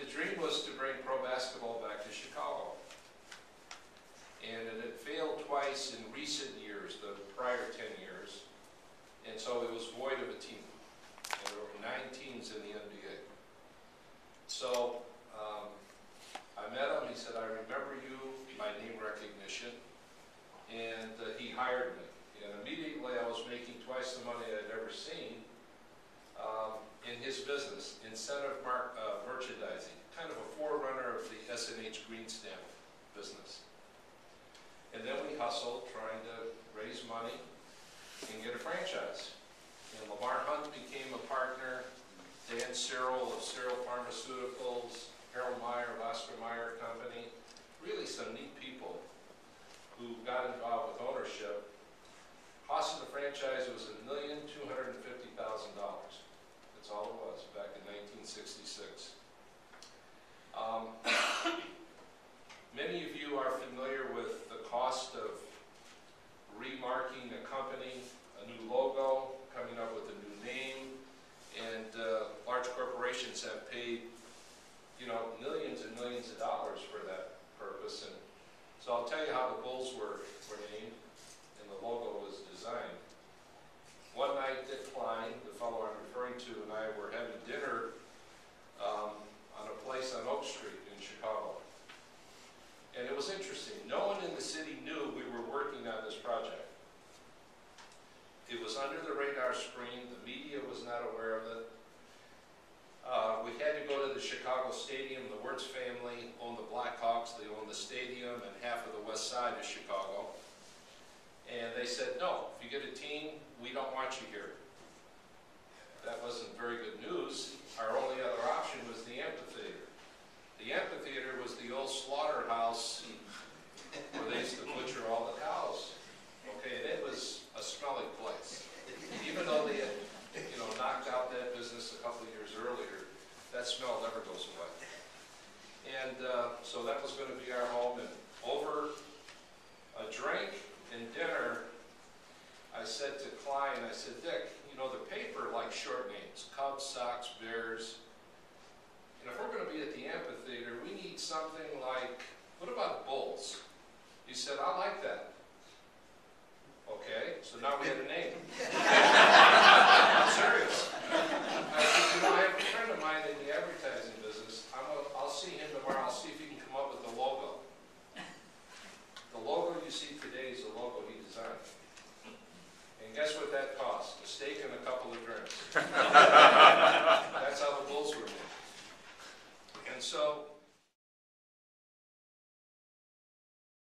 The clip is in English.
the dream was to bring pro basketball back to Chicago. And it had failed twice in recent years, the prior 10 years. And so it was void of a team. And there were 9 teams in the NBA. So I met him, he said, I remember you by name recognition. And he hired me. And immediately I was making twice the money I'd ever seen in his business, incentive merchandising, kind of a forerunner of the S&H Green Stamp business. And then we hustled trying to raise money and get a franchise. And Lamar Hunt became a partner, Dan Cyril of Cyril Pharmaceuticals, Harold Meyer of Oscar Mayer Company, really some neat people who got involved with ownership. Cost of the franchise was $1,250,000. That's all it was back in 1966. Many of you are familiar with the cost of remarking a company, a new logo, coming up with a new name, and large corporations have paid, you know, millions and millions of dollars for that purpose. And so I'll tell you how the Bulls were named and the logo was designed. One night, Dick Klein, the fellow I'm referring to, and I were having dinner on a place on Oak Street in Chicago. And it was interesting. No one in the city knew we were working on this project. It was under the radar screen. The media was not aware of it. We had to go to the Chicago Stadium. The Wirtz family owned the Blackhawks. They owned the stadium and half of the west side of Chicago. And they said, no, if you get a team, we don't want you here. That wasn't very good news. Our only other option was the amphitheater. The amphitheater was the old slaughterhouse where they used to butcher all the cows. Okay, and it was a smelly place. Even though they had, you know, knocked out that business a couple of years earlier, that smell never goes away. And so that was going to be our home. And over a drink and dinner, I said to Klein, I said, Dick, you know, the paper likes short names, Cubs, Sox, Bears. And if we're going to be at the amphitheater, we need something like, what about Bulls? He said, I like that. Okay, so now we have a name. I'm serious. I said, you know, I have a friend of mine in the advertising business. I'll see him tomorrow. I'll see if he can come up with the logo. The logo you see today is the logo he designed. And guess what that cost? A steak and a couple of drinks. That's how the Bulls were made. And so